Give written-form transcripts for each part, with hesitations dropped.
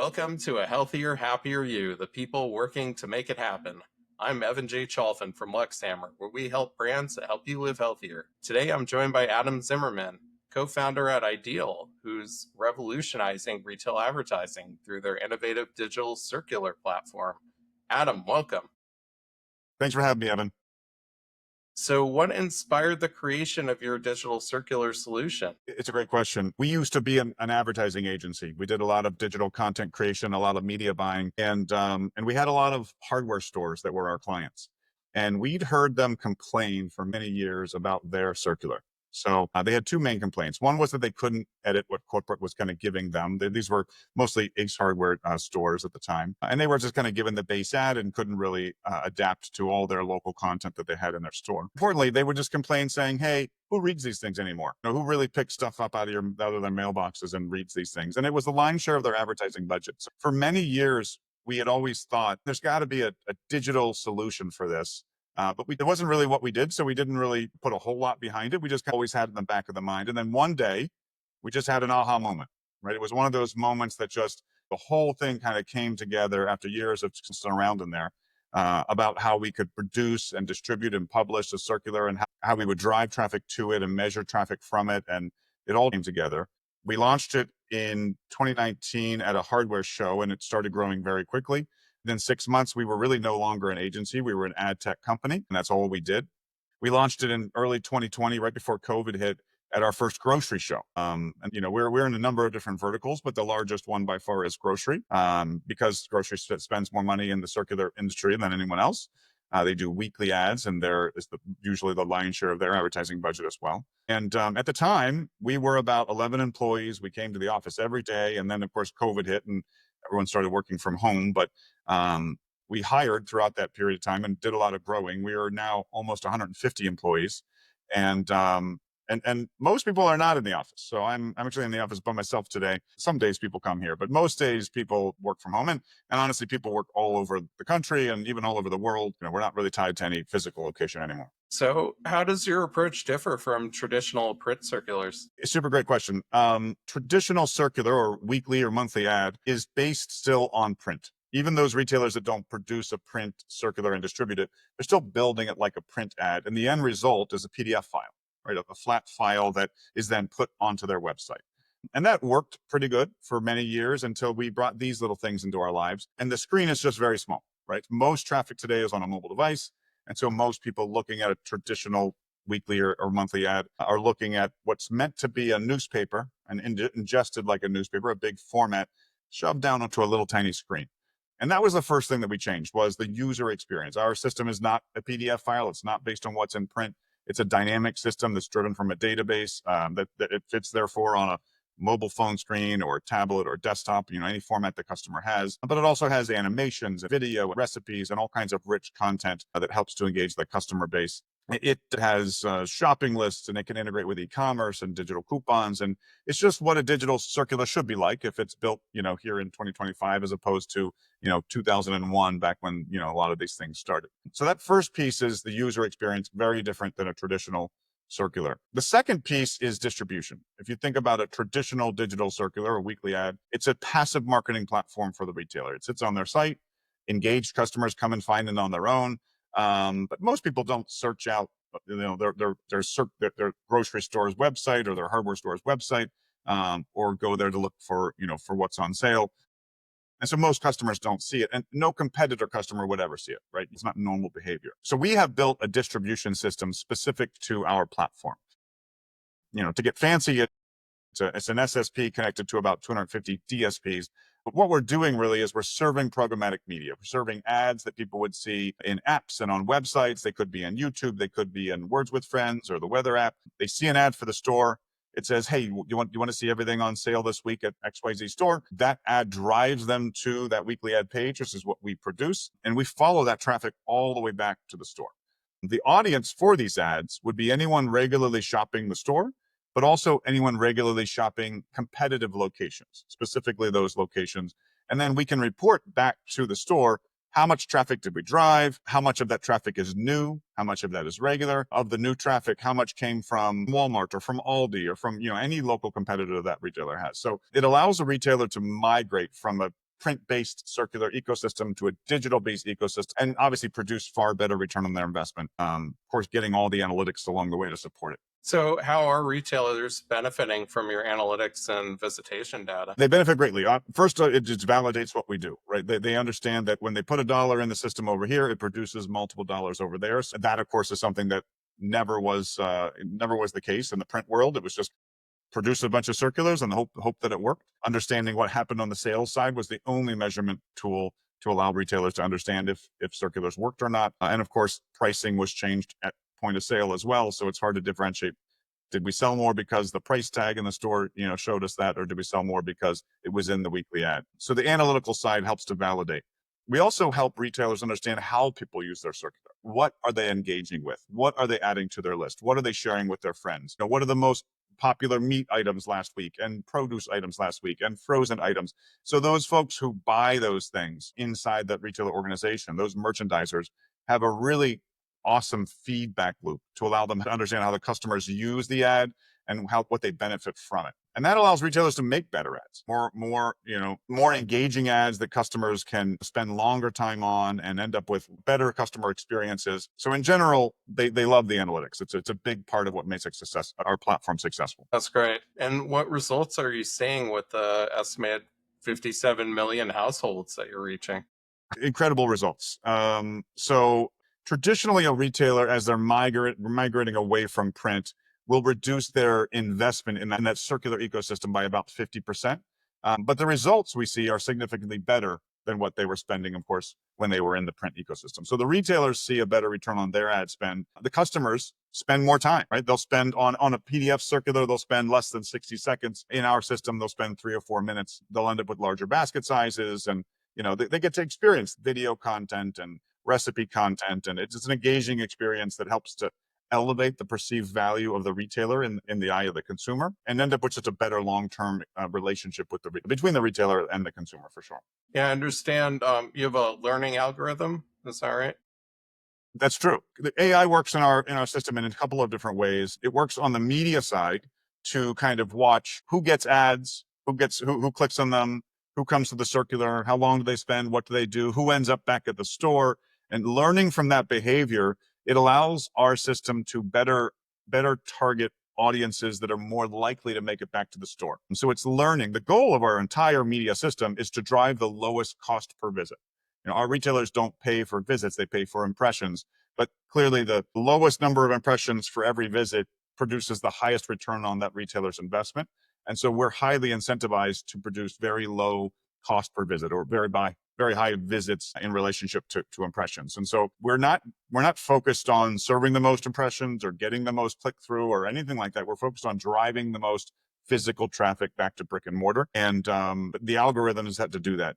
Welcome to A Healthier, Happier You, the people working to make it happen. I'm Evan J. Cholfin from Luxhammer, where we help brands that help you live healthier. Today I'm joined by Adam Zimmerman, co-founder at Ideal, who's revolutionizing retail advertising through their innovative digital circular platform. Adam, welcome. Thanks for having me, Evan. So what inspired the creation of your digital circular solution? It's a great question. We used to be an advertising agency. We did a lot of digital content creation, a lot of media buying, and we had a lot of hardware stores that were our clients. And we'd heard them complain for many years about their circular. So they had two main complaints. One was that they couldn't edit what corporate was kind of giving them. These were mostly Ace Hardware stores at the time. And they were just kind of given the base ad and couldn't really adapt to all their local content that they had in their store. Importantly, they would just complain saying, hey, who reads these things anymore? Who really picks stuff up out of their mailboxes and reads these things? And it was the lion's share of their advertising budget. So for many years, we had always thought there's got to be a digital solution for this. But it wasn't really what we did, so we didn't really put a whole lot behind it. We just always had it in the back of the mind. And then one day, we just had an aha moment, right? It was one of those moments that just the whole thing kind of came together after years of just around in there about how we could produce and distribute and publish a circular and how we would drive traffic to it and measure traffic from it. And it all came together. We launched it in 2019 at a hardware show, and it started growing very quickly. Within 6 months, we were really no longer an agency. We were an ad tech company, and that's all we did. We launched it in early 2020, right before COVID hit, at our first grocery show. And we're in a number of different verticals, but the largest one by far is grocery, because grocery spends more money in the circular industry than anyone else. They do weekly ads, and there is usually the lion's share of their advertising budget as well. And at the time, we were about 11 employees. We came to the office every day, and then of course COVID hit, and everyone started working from home. But we hired throughout that period of time and did a lot of growing. We are now almost 150 employees, and most people are not in the office. So I'm actually in the office by myself today. Some days people come here, but most days people work from home. And honestly, people work all over the country and even all over the world. We're not really tied to any physical location anymore. So how does your approach differ from traditional print circulars? A super great question. Traditional circular or weekly or monthly ad is based still on print. Even those retailers that don't produce a print circular and distribute it, they're still building it like a print ad. And the end result is a PDF file, right? A flat file that is then put onto their website. And that worked pretty good for many years until we brought these little things into our lives. And the screen is just very small, right? Most traffic today is on a mobile device. And so most people looking at a traditional weekly or monthly ad are looking at what's meant to be a newspaper and ingested like a newspaper, a big format, shoved down onto a little tiny screen. And that was the first thing that we changed, was the user experience. Our system is not a PDF file. It's not based on what's in print. It's a dynamic system that's driven from a database that it fits, therefore, on a mobile phone screen or a tablet or desktop, any format the customer has. But it also has animations, video, recipes, and all kinds of rich content that helps to engage the customer base. It has shopping lists, and it can integrate with e-commerce and digital coupons. And it's just what a digital circular should be like if it's built, here in 2025, as opposed to, 2001, back when, a lot of these things started. So that first piece is the user experience, very different than a traditional circular. The second piece is distribution. If you think about a traditional digital circular or weekly ad, it's a passive marketing platform for the retailer. It sits on their site. Engaged customers come and find it on their own. But most people don't search out, their grocery store's website or their hardware store's website, or go there to look for what's on sale. And so most customers don't see it, and no competitor customer would ever see it, right? It's not normal behavior. So we have built a distribution system specific to our platform. To get fancy, it's an SSP connected to about 250 DSPs. But what we're doing really is we're serving programmatic media. We're serving ads that people would see in apps and on websites. They could be on YouTube. They could be in Words with Friends or the weather app. They see an ad for the store. It says, hey, you want to see everything on sale this week at XYZ store? That ad drives them to that weekly ad page, which is what we produce. And we follow that traffic all the way back to the store. The audience for these ads would be anyone regularly shopping the store, but also anyone regularly shopping competitive locations, specifically those locations. And then we can report back to the store, how much traffic did we drive? How much of that traffic is new? How much of that is regular? Of the new traffic, how much came from Walmart or from Aldi or from any local competitor that retailer has? So it allows a retailer to migrate from a print-based circular ecosystem to a digital-based ecosystem, and obviously produce far better return on their investment. Of course, getting all the analytics along the way to support it. So, how are retailers benefiting from your analytics and visitation data? They benefit greatly. First, it just validates what we do, right? They understand that when they put a dollar in the system over here, it produces multiple dollars over there. So that, of course, is something that never was the case in the print world. It was just produce a bunch of circulars and hope that it worked. Understanding what happened on the sales side was the only measurement tool to allow retailers to understand if circulars worked or not. And of course, pricing was changed at point of sale as well, so it's hard to differentiate. Did we sell more because the price tag in the store, showed us that, or did we sell more because it was in the weekly ad? So the analytical side helps to validate. We also help retailers understand how people use their circular. What are they engaging with? What are they adding to their list? What are they sharing with their friends? What are the most popular meat items last week, and produce items last week, and frozen items? So those folks who buy those things inside that retailer organization, those merchandisers, have a really awesome feedback loop to allow them to understand how the customers use the ad and what they benefit from it. And that allows retailers to make better ads, more engaging ads that customers can spend longer time on and end up with better customer experiences. So in general, they love the analytics. It's a big part of what makes our platform successful. That's great. And what results are you seeing with the estimated 57 million households that you're reaching? Incredible results. So traditionally, a retailer, as they're migrating away from print, will reduce their investment in that circular ecosystem by about 50%. But the results we see are significantly better than what they were spending, of course, when they were in the print ecosystem. So the retailers see a better return on their ad spend. The customers spend more time, right? They'll spend on a PDF circular, they'll spend less than 60 seconds. In our system, they'll spend 3 or 4 minutes. They'll end up with larger basket sizes, and they get to experience video content and recipe content, and it's an engaging experience that helps to elevate the perceived value of the retailer in the eye of the consumer, and end up with just a better long-term relationship between the retailer and the consumer, for sure. Yeah, I understand you have a learning algorithm. Is that right? That's true. The AI works in our system in a couple of different ways. It works on the media side to kind of watch who gets ads, who clicks on them, who comes to the circular, how long do they spend, what do they do, who ends up back at the store. And learning from that behavior, it allows our system to better target audiences that are more likely to make it back to the store. And so it's learning. The goal of our entire media system is to drive the lowest cost per visit. Our retailers don't pay for visits, they pay for impressions. But clearly the lowest number of impressions for every visit produces the highest return on that retailer's investment. And so we're highly incentivized to produce very low cost per visit, or very high visits in relationship to impressions. And so we're not focused on serving the most impressions or getting the most click through or anything like that. We're focused on driving the most physical traffic back to brick and mortar. And the algorithms had to do that.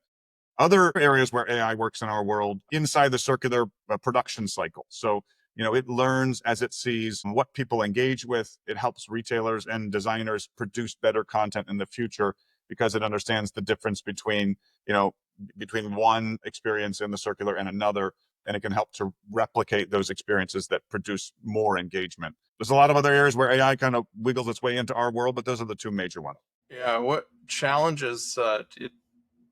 Other areas where AI works in our world, inside the circular production cycle. So, it learns as it sees what people engage with. It helps retailers and designers produce better content in the future because it understands the difference between one experience in the circular and another, and it can help to replicate those experiences that produce more engagement. There's a lot of other areas where AI kind of wiggles its way into our world, but those are the two major ones. Yeah. What challenges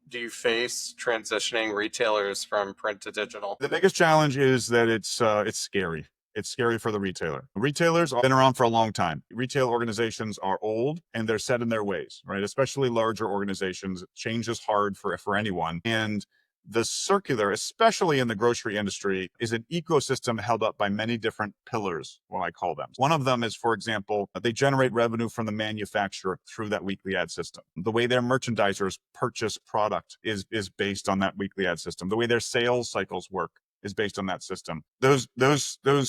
do you face transitioning retailers from print to digital? The biggest challenge is that it's scary. It's scary for the retailer. Retailers have been around for a long time. Retail organizations are old and they're set in their ways, right? Especially larger organizations. Change is hard for anyone. And the circular, especially in the grocery industry, is an ecosystem held up by many different pillars, what I call them. One of them is, for example, they generate revenue from the manufacturer through that weekly ad system. The way their merchandisers purchase product is based on that weekly ad system. The way their sales cycles work is based on that system. Those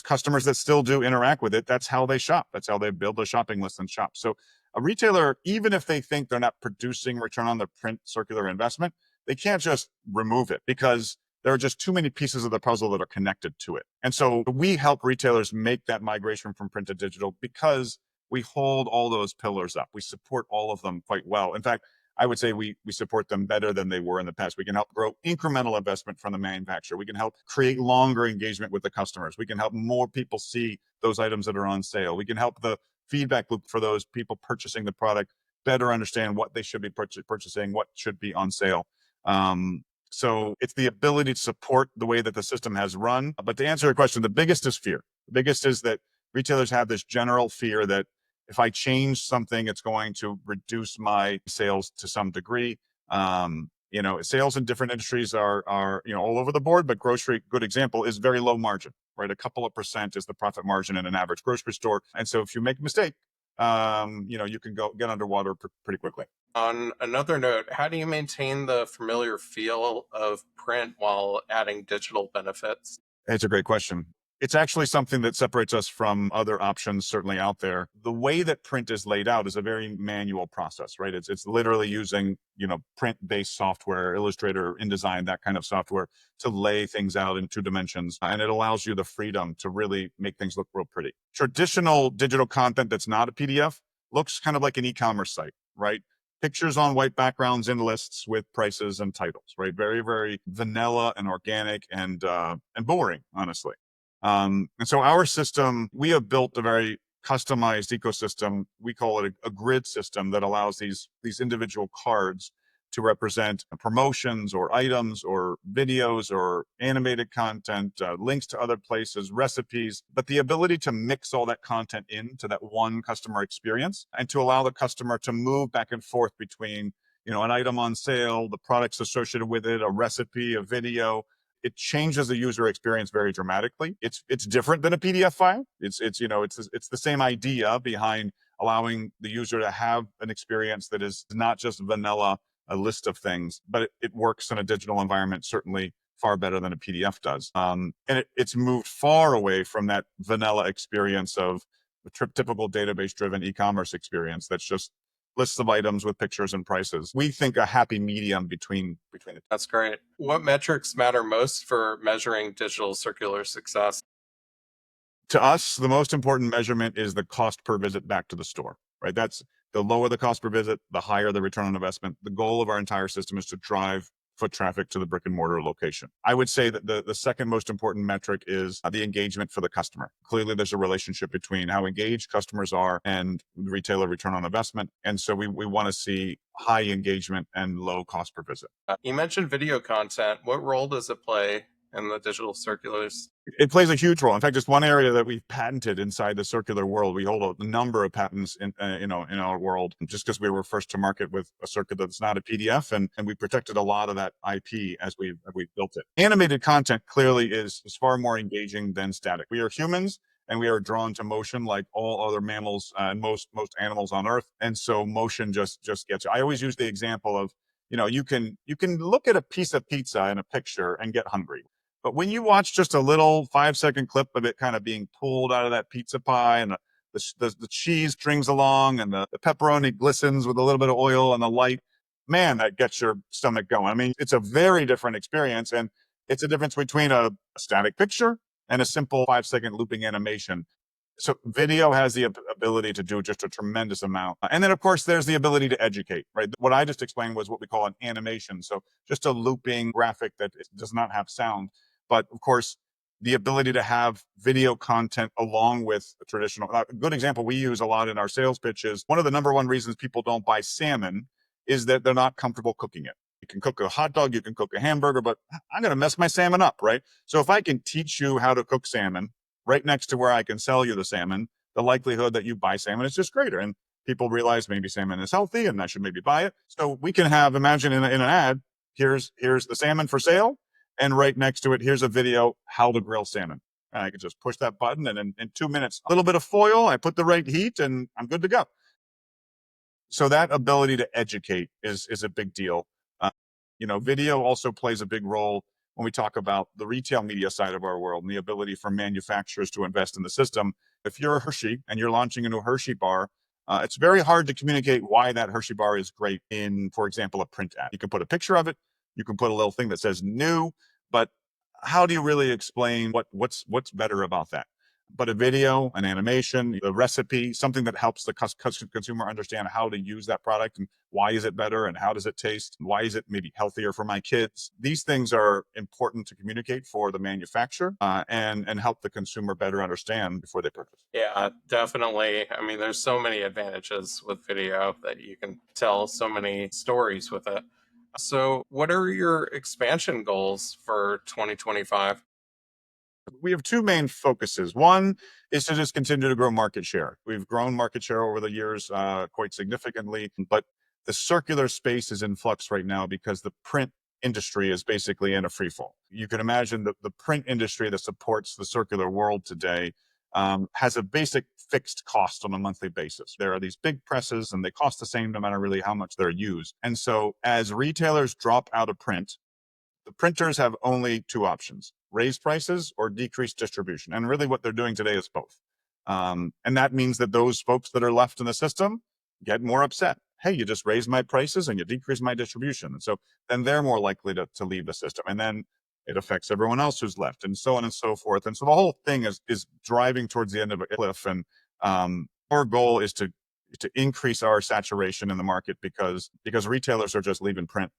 customers that still do interact with it, that's how they shop. That's how they build a shopping list and shop. So a retailer, even if they think they're not producing return on their print circular investment, they can't just remove it because there are just too many pieces of the puzzle that are connected to it. And so we help retailers make that migration from print to digital because we hold all those pillars up. We support all of them quite well. In fact, I would say we support them better than they were in the past. We can help grow incremental investment from the manufacturer. We can help create longer engagement with the customers. We can help more people see those items that are on sale. We can help the feedback loop for those people purchasing the product better understand what they should be purchasing, what should be on sale. So it's the ability to support the way that the system has run. But to answer your question, the biggest is fear. The biggest is that retailers have this general fear that if I change something, it's going to reduce my sales to some degree. Sales in different industries are all over the board, but grocery, good example, is very low margin, right? A couple of percent is the profit margin in an average grocery store. And so if you make a mistake, you can go get underwater pretty quickly. On another note, how do you maintain the familiar feel of print while adding digital benefits? It's a great question. It's actually something that separates us from other options certainly out there. The way that print is laid out is a very manual process, right? It's literally using, print-based software, Illustrator, InDesign, that kind of software to lay things out in 2 dimensions. And it allows you the freedom to really make things look real pretty. Traditional digital content that's not a PDF looks kind of like an e-commerce site, right? Pictures on white backgrounds in lists with prices and titles, right? Very, very vanilla and organic and boring, honestly. And so our system, we have built a very customized ecosystem. We call it a grid system that allows these individual cards to represent promotions or items or videos or animated content, links to other places, recipes, but the ability to mix all that content into that one customer experience and to allow the customer to move back and forth between, an item on sale, the products associated with it, a recipe, a video. It changes the user experience very dramatically. It's different than a PDF file. It's the same idea behind allowing the user to have an experience that is not just vanilla, a list of things, but it works in a digital environment certainly far better than a PDF does. And it's moved far away from that vanilla experience of the typical database-driven e-commerce experience that's just lists of items with pictures and prices. We think a happy medium between it. That's great. What metrics matter most for measuring digital circular success? To us, the most important measurement is the cost per visit back to the store, right? That's the lower the cost per visit, the higher the return on investment. The goal of our entire system is to drive foot traffic to the brick and mortar location. I would say that the second most important metric is the engagement for the customer. Clearly, there's a relationship between how engaged customers are and the retailer return on investment. And so we want to see high engagement and low cost per visit. You mentioned video content. What role does it play in the digital circulars? It plays a huge role. In fact, it's one area that we've patented inside the circular world. We hold a number of patents in our world, just because we were first to market with a circular that's not a PDF, and we protected a lot of that IP as we built it. Animated content clearly is far more engaging than static. We are humans, and we are drawn to motion like all other mammals and most animals on Earth. And so motion just gets you. I always use the example of, you can look at a piece of pizza in a picture and get hungry. But when you watch just a little 5-second clip of it kind of being pulled out of that pizza pie and the cheese strings along and the pepperoni glistens with a little bit of oil and the light, man, that gets your stomach going. I mean, it's a very different experience. And it's a difference between a static picture and a simple 5-second looping animation. So video has the ability to do just a tremendous amount. And then, of course, there's the ability to educate, right? What I just explained was what we call an animation. So just a looping graphic that does not have sound. But of course, the ability to have video content along with a traditional, a good example we use a lot in our sales pitches. One of the number one reasons people don't buy salmon is that they're not comfortable cooking it. You can cook a hot dog, you can cook a hamburger, but I'm going to mess my salmon up, right? So if I can teach you how to cook salmon right next to where I can sell you the salmon, the likelihood that you buy salmon is just greater. And people realize maybe salmon is healthy and I should maybe buy it. So we can have, imagine in an ad, here's the salmon for sale. And right next to it, here's a video, how to grill salmon. And I can just push that button and in 2 minutes, a little bit of foil, I put the right heat and I'm good to go. So that ability to educate is a big deal. Video also plays a big role when we talk about the retail media side of our world and the ability for manufacturers to invest in the system. If you're a Hershey and you're launching a new Hershey bar, it's very hard to communicate why that Hershey bar is great in, for example, a print ad. You can put a picture of it, you can put a little thing that says new, but how do you really explain what's better about that? But a video, an animation, a recipe, something that helps the consumer understand how to use that product and why is it better and how does it taste? Why is it maybe healthier for my kids? These things are important to communicate for the manufacturer and help the consumer better understand before they purchase. Yeah, definitely. I mean, there's so many advantages with video that you can tell so many stories with it. So, what are your expansion goals for 2025? We have two main focuses. One is to just continue to grow market share. We've grown market share over the years quite significantly, but the circular space is in flux right now because the print industry is basically in a free fall. You can imagine that the print industry that supports the circular world today has a basic fixed cost on a monthly basis. There are these big presses and they cost the same no matter really how much they're used. And so as retailers drop out of print, the printers have only two options: raise prices or decrease distribution. And really, what they're doing today is both. And that means that those folks that are left in the system get more upset. Hey, you just raised my prices and you decreased my distribution. And so then they're more likely to leave the system. And then it affects everyone else who's left, and so on and so forth. And so the whole thing is driving towards the end of a cliff. And our goal is to increase our saturation in the market because retailers are just leaving print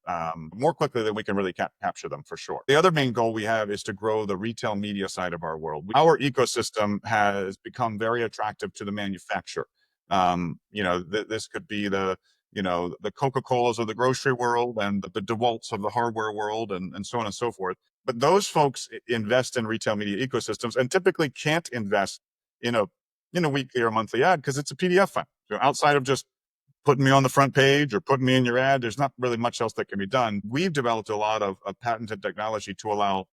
more quickly than we can really capture them, for sure. The other main goal we have is to grow the retail media side of our world. Our ecosystem has become very attractive to the manufacturer. This could be the Coca-Colas of the grocery world and the DeWalts of the hardware world, and so on and so forth. But those folks invest in retail media ecosystems and typically can't invest in a weekly or monthly ad because it's a PDF file. So outside of just putting me on the front page or putting me in your ad, there's not really much else that can be done. We've developed a lot of patented technology to allow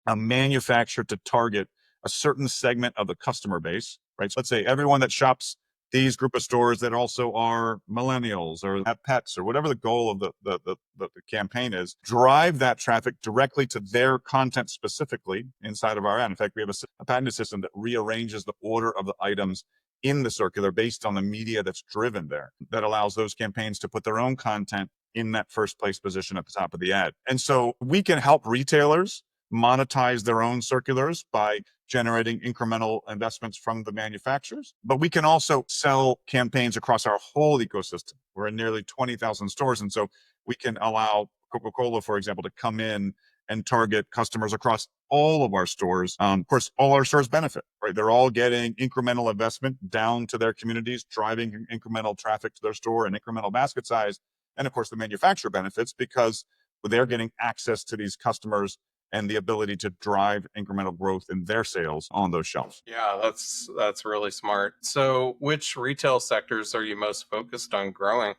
a manufacturer to target a certain segment of the customer base, right? So let's say everyone that shops these group of stores that also are millennials or have pets or whatever the goal of the campaign is, drive that traffic directly to their content specifically inside of our ad. In fact, we have a patented system that rearranges the order of the items in the circular based on the media that's driven there, that allows those campaigns to put their own content in that first place position at the top of the ad. And so we can help retailers monetize their own circulars by generating incremental investments from the manufacturers. But we can also sell campaigns across our whole ecosystem. We're in nearly 20,000 stores. And so we can allow Coca-Cola, for example, to come in and target customers across all of our stores. Of course, all our stores benefit, right? They're all getting incremental investment down to their communities, driving incremental traffic to their store and incremental basket size. And of course, the manufacturer benefits because they're getting access to these customers and the ability to drive incremental growth in their sales on those shelves. Yeah, that's really smart. So, which retail sectors are you most focused on growing?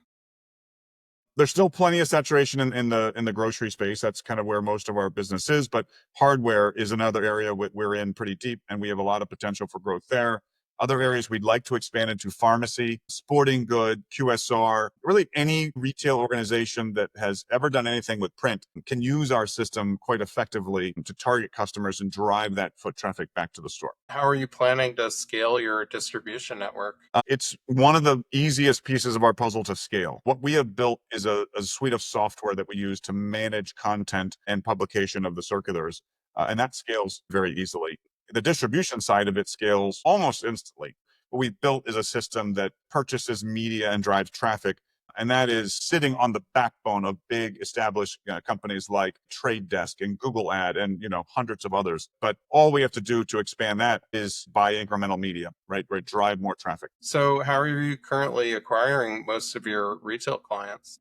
There's still plenty of saturation in the grocery space. That's kind of where most of our business is, but hardware is another area we're in pretty deep, and we have a lot of potential for growth there. Other areas we'd like to expand into: pharmacy, sporting good, QSR. Really, any retail organization that has ever done anything with print can use our system quite effectively to target customers and drive that foot traffic back to the store. How are you planning to scale your distribution network? It's one of the easiest pieces of our puzzle to scale. What we have built is a suite of software that we use to manage content and publication of the circulars, and that scales very easily. The distribution side of it scales almost instantly. What we built is a system that purchases media and drives traffic, and that is sitting on the backbone of big established companies like Trade Desk and Google Ad and hundreds of others. But all we have to do to expand that is buy incremental media, right? Drive more traffic. So, how are you currently acquiring most of your retail clients?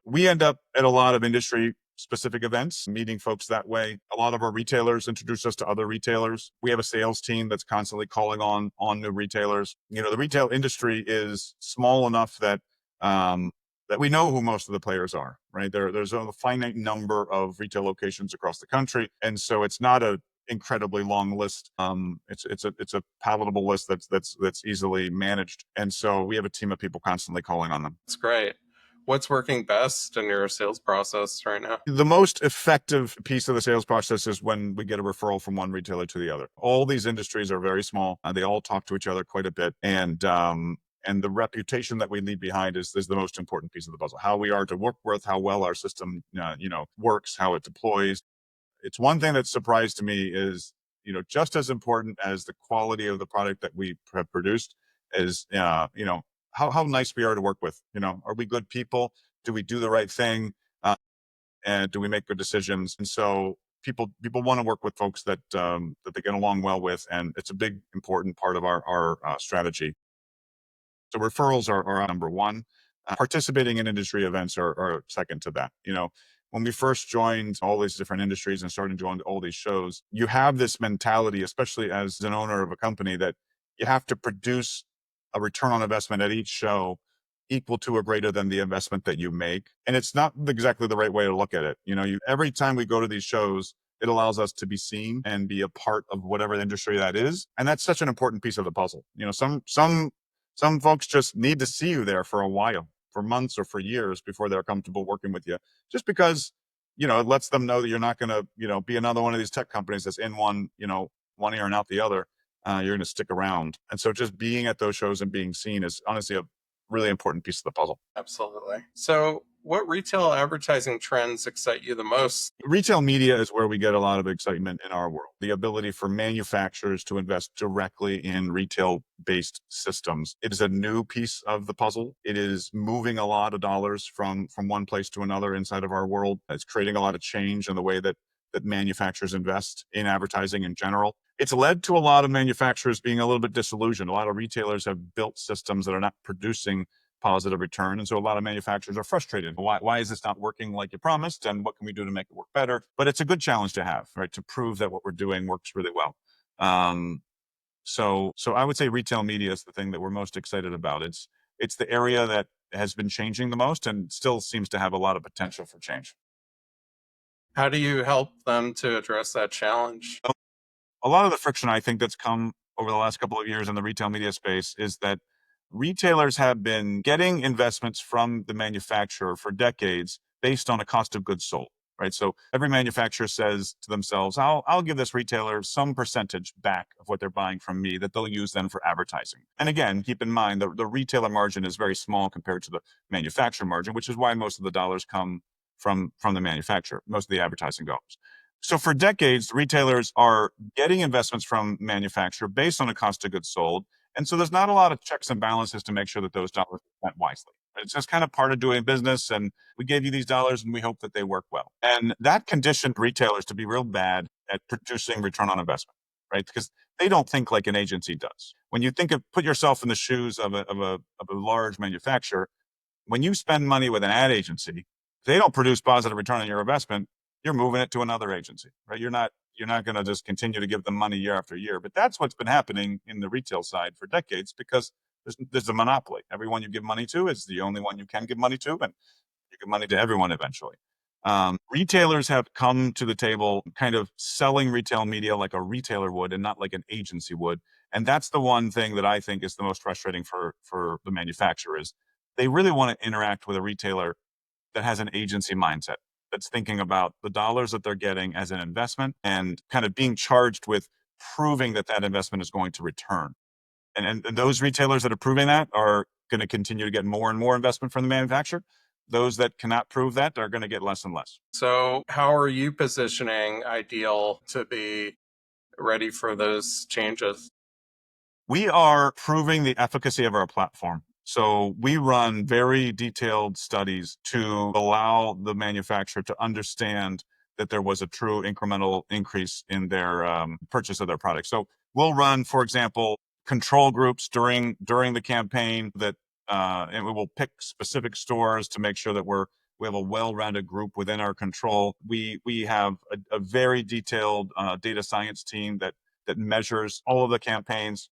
We end up at a lot of industry specific events, meeting folks that way. A lot of our retailers introduce us to other retailers. We have a sales team that's constantly calling on new retailers. The retail industry is small enough that we know who most of the players are, right? There's a finite number of retail locations across the country, and so it's not a incredibly long list. It's a palatable list that's easily managed, and so we have a team of people constantly calling on them. That's great. What's working best in your sales process right now? The most effective piece of the sales process is when we get a referral from one retailer to the other. All these industries are very small. They all talk to each other quite a bit, and the reputation that we leave behind is the most important piece of the puzzle. How we are to work with, how well our system works, how it deploys. It's one thing that surprised to me is just as important as the quality of the product that we have produced is how nice we are to work with. Are we good people? Do we do the right thing? And do we make good decisions? And so people want to work with folks that they get along well with, and it's a big important part of our strategy. So referrals are our number one. Participating in industry events are second to that. When we first joined all these different industries and started joining all these shows, you have this mentality, especially as an owner of a company, that you have to produce a return on investment at each show equal to or greater than the investment that you make. And it's not exactly the right way to look at it. Every time we go to these shows, it allows us to be seen and be a part of whatever industry that is. And that's such an important piece of the puzzle. Some folks just need to see you there for a while, for months or for years before they're comfortable working with you, just because, it lets them know that you're not going to, be another one of these tech companies that's in one ear and out the other. You're going to stick around. And so just being at those shows and being seen is honestly a really important piece of the puzzle. Absolutely. So, what retail advertising trends excite you the most? Retail media is where we get a lot of excitement in our world. The ability for manufacturers to invest directly in retail-based systems. It is a new piece of the puzzle. It is moving a lot of dollars from one place to another inside of our world. It's creating a lot of change in the way that manufacturers invest in advertising in general. It's led to a lot of manufacturers being a little bit disillusioned. A lot of retailers have built systems that are not producing positive return. And so a lot of manufacturers are frustrated. Why is this not working like you promised? And what can we do to make it work better? But it's a good challenge to have, right? To prove that what we're doing works really well. So I would say retail media is the thing that we're most excited about. It's the area that has been changing the most and still seems to have a lot of potential for change. How do you help them to address that challenge? A lot of the friction I think that's come over the last couple of years in the retail media space is that retailers have been getting investments from the manufacturer for decades based on a cost of goods sold, right? So every manufacturer says to themselves, I'll give this retailer some percentage back of what they're buying from me that they'll use then for advertising. And again, keep in mind the retailer margin is very small compared to the manufacturer margin, which is why most of the dollars come from the manufacturer. Most of the advertising dollars. So for decades, retailers are getting investments from manufacturer based on a cost of goods sold. And so there's not a lot of checks and balances to make sure that those dollars are spent wisely. It's just kind of part of doing business. And we gave you these dollars and we hope that they work well. And that conditioned retailers to be real bad at producing return on investment, right? Because they don't think like an agency does. When you put yourself in the shoes of a large manufacturer, when you spend money with an ad agency, if they don't produce positive return on your investment, you're moving it to another agency, right? You're not going to just continue to give them money year after year. But that's what's been happening in the retail side for decades because there's a monopoly. Everyone you give money to is the only one you can give money to, and you give money to everyone eventually. Retailers have come to the table kind of selling retail media like a retailer would and not like an agency would. And that's the one thing that I think is the most frustrating for the manufacturer is they really want to interact with a retailer that has an agency mindset, that's thinking about the dollars that they're getting as an investment and kind of being charged with proving that investment is going to return. And those retailers that are proving that are going to continue to get more and more investment from the manufacturer. Those that cannot prove that are going to get less and less. So, how are you positioning Ideal to be ready for those changes? We are proving the efficacy of our platform. So we run very detailed studies to allow the manufacturer to understand that there was a true incremental increase in their purchase of their product. So we'll run, for example, control groups during the campaign and we will pick specific stores to make sure that we have a well-rounded group within our control. We have a very detailed data science team that measures all of the campaigns,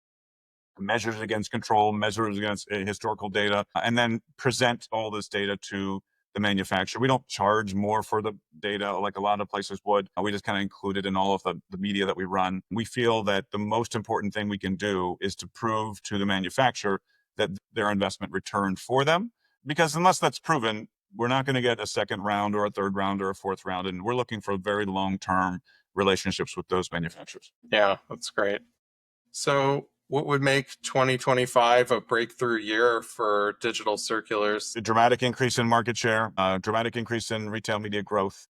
measures against control, measures against historical data, and then present all this data to the manufacturer. We don't charge more for the data like a lot of places would. We just kind of include it in all of the media that we run. We feel that the most important thing we can do is to prove to the manufacturer that their investment returned for them. Because unless that's proven, we're not going to get a second round or a third round or a fourth round. And we're looking for very long-term relationships with those manufacturers. Yeah, that's great. So, what would make 2025 a breakthrough year for digital circulars? A dramatic increase in market share, dramatic increase in retail media growth,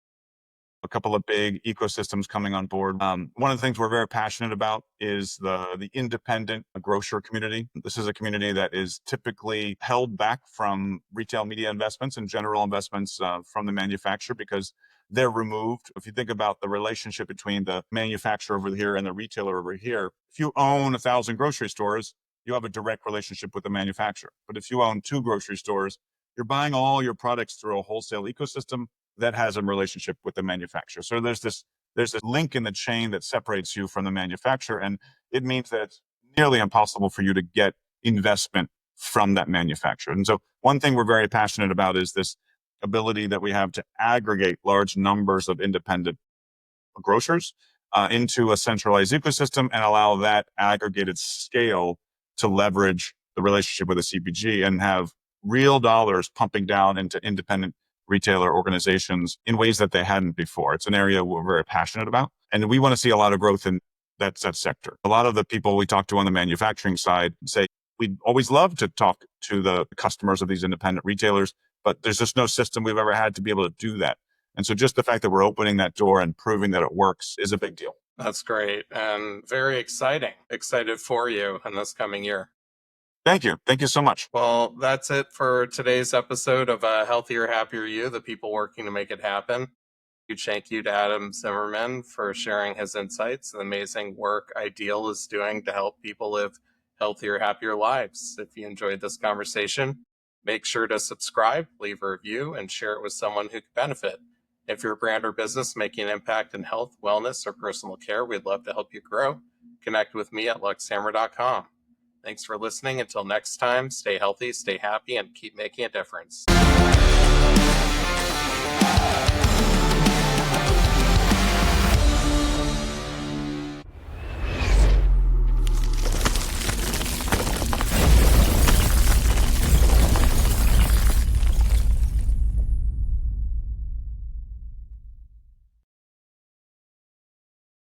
a couple of big ecosystems coming on board. One of the things we're very passionate about is the independent grocer community. This is a community that is typically held back from retail media investments and general investments from the manufacturer because they're removed. If you think about the relationship between the manufacturer over here and the retailer over here, if you own 1,000 grocery stores, you have a direct relationship with the manufacturer. But if you own 2 grocery stores, You're buying all your products through a wholesale ecosystem that has a relationship with the manufacturer. So there's this link in the chain that separates you from the manufacturer, and it means that it's nearly impossible for you to get investment from that manufacturer. And so one thing we're very passionate about is this ability that we have to aggregate large numbers of independent grocers into a centralized ecosystem and allow that aggregated scale to leverage the relationship with a CPG and have real dollars pumping down into independent retailer organizations in ways that they hadn't before. It's an area we're very passionate about, and we want to see a lot of growth in that sector. A lot of the people we talk to on the manufacturing side say, we'd always love to talk to the customers of these independent retailers, but there's just no system we've ever had to be able to do that. And so just the fact that we're opening that door and proving that it works is a big deal. That's great and very exciting. Excited for you in this coming year. Thank you. Thank you so much. Well, that's it for today's episode of Healthier, Happier You, the people working to make it happen. Huge thank you to Adam Zimmerman for sharing his insights and the amazing work Ideal is doing to help people live healthier, happier lives. If you enjoyed this conversation, make sure to subscribe, leave a review, and share it with someone who could benefit. If you're a brand or business making an impact in health, wellness, or personal care, we'd love to help you grow. Connect with me at luxhammer.com. Thanks for listening. Until next time, stay healthy, stay happy, and keep making a difference.